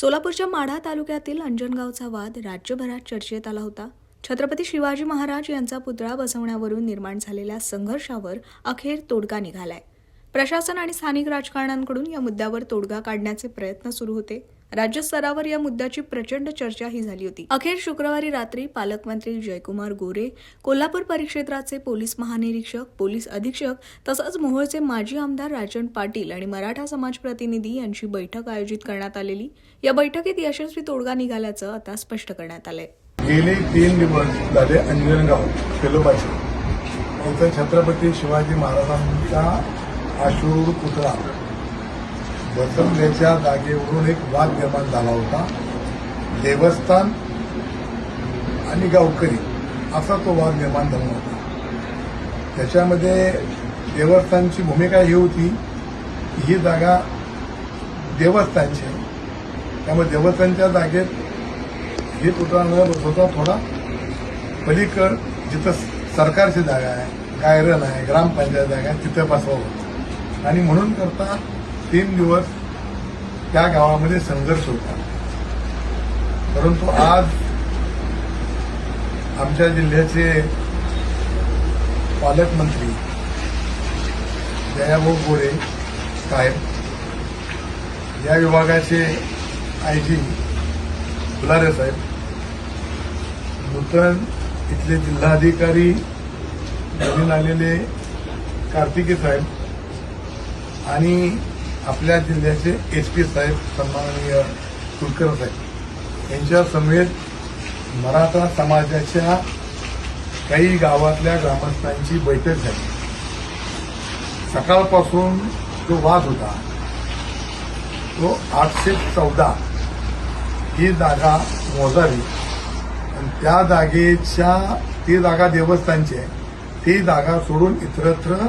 सोलापूरच्या माढा तालुक्यातील अंजनगावचा वाद राज्यभरात चर्चेत आला होता. छत्रपती शिवाजी महाराज यांचा पुतळा बसवण्यावरून निर्माण झालेल्या संघर्षावर अखेर तोडगा निघालाय. प्रशासन आणि स्थानिक राजकारण्यांकडून या मुद्द्यावर तोडगा काढण्याचे प्रयत्न सुरू होते. राज्यस्तरावर या मुद्द्याची प्रचंड चर्चाही झाली होती. अखेर शुक्रवारी रात्री पालकमंत्री जयकुमार गोरे, कोल्हापूर परिक्षेत्राचे पोलीस महानिरीक्षक, पोलीस अधीक्षक तसंच मोहोळचे माजी आमदार राजन पाटील आणि मराठा समाज प्रतिनिधी यांची बैठक आयोजित करण्यात आलेली. या बैठकीत यशस्वी तोडगा निघाल्याचं आता स्पष्ट करण्यात आलंय. गेले 3 दिवस झाले अंजनगाव खेलोबाची इथं छत्रपती शिवाजी महाराजांचा अश्वारूढ पुतळा बसवण्याच्या जागेवरून एक वाद निर्माण झाला होता. देवस्थान आणि गावकरी असा तो वाद निर्माण झाला होता. त्याच्यामध्ये देवस्थानची भूमिका ही होती की ही जागा देवस्थानची आहे, त्यामुळे देवस्थानच्या जागेत हे पुतळा न बसवता थोडा पलीकड जिथं सरकारची जागा आहे, गायरन आहे, ग्रामपंचायत जागा आहे तिथं बसवावं आणि म्हणून करता 3 दिवस त्या गावामध्ये संघर्ष होता. परंतु आज आमच्या जिल्ह्याचे पालकमंत्री जयाभाऊ गोरे साहेब, या विभागाचे आयजी फुलारे साहेब, नूतन इथले जिल्हाधिकारी नवीन आलेले कार्तिके साहेब आणि आपल्या जिल्ह्याचे एसपी साहेब सन्माननीय कुलकर्णी साहेब यांच्या समेत मराठा समाजाच्या काही गावातल्या ग्रामस्थांची बैठक झाली. सकाळपासून जो वाद होता तो 814 ही जागा मोजावी आणि त्या जागेच्या ती जागा देवस्थानची आहे, ती जागा सोडून इतरत्र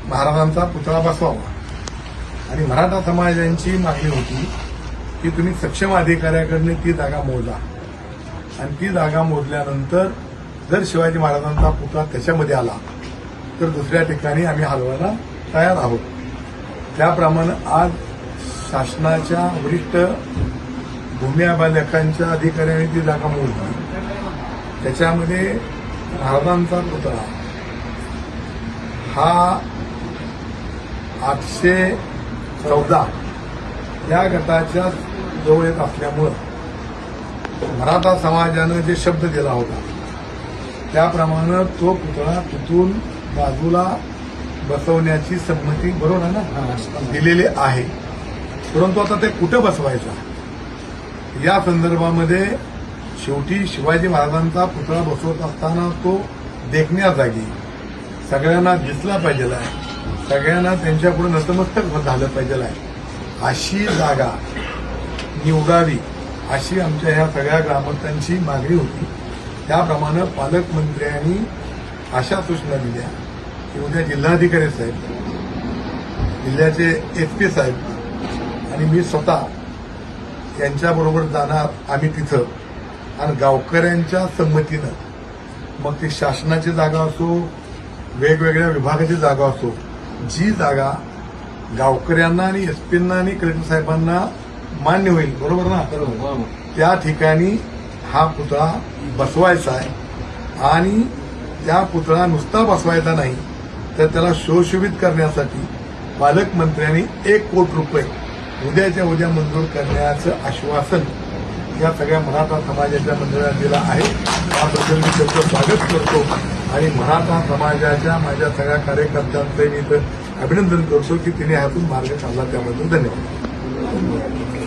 महाराजांचा पुतळा बसवावा आणि मराठा समाजाची मागणी होती की तुम्ही सक्षम अधिकाऱ्याकडून ती जागा मोजा आणि ती जागा मोजल्यानंतर जर शिवाजी महाराजांचा पुतळा त्याच्यामध्ये आला तर दुसऱ्या ठिकाणी आम्ही हलवायला तयार आहोत. त्याप्रमाणे आज शासनाच्या वरिष्ठ भूमी अभिलेखांच्या अधिकाऱ्यांनी ती जागा मोजली. त्याच्यामध्ये महाराजांचा पुतळा हा 814 या गटाच्या जवळ येत असल्यामुळं मराठा समाजानं जे शब्द दिला होता त्याप्रमाणे तो पुतळा तिथून बाजूला बसवण्याची संमती बरोबर आहे ना दिलेली आहे. परंतु आता ते कुठं बसवायचा या संदर्भामध्ये शेवटी शिवाजी महाराजांचा पुतळा बसवत असताना तो देखण्या जागी सगळ्यांना दिसला पाहिजे आहे, सगळ्यांना त्यांच्यापुढे नतमस्तक झालं पाहिजे आहे, अशी जागा निवडावी अशी आमच्या ह्या सगळ्या ग्रामस्थांची मागणी होती. त्याप्रमाणे पालकमंत्र्यांनी अशा सूचना दिल्या की उद्या जिल्हाधिकारी साहेब, जिल्ह्याचे एसपी साहेब आणि मी स्वतः यांच्याबरोबर जाणार आम्ही तिथं आणि गावकऱ्यांच्या संमतीनं, मग ती शासनाची जागा असो, वेगवेगळ्या विभागाची जागा असो, जी जागा गावकऱ्यांना आणि एसपींना आणि कलेक्टर साहेबांना मान्य होईल बरोबर ना, त्या ठिकाणी हा पुतळा बसवायचा आहे आणि त्या पुतळा नुसता बसवायचा नाही तर त्याला सुशोभित करण्यासाठी पालकमंत्र्यांनी 1 कोटी रुपये उद्याच्या उद्या मंजूर करण्याचं आश्वासन या सगळ्या मराठा समाजाच्या मंडळाला दिलं आहे. त्याबद्दल मी त्याचं स्वागत करतो आणि मराठा समाजाच्या माझ्या सगळ्या कार्यकर्त्यांचं मी इथं अभिनंदन करतो की तिने ह्यातून मार्ग काढला, त्याबद्दल धन्यवाद.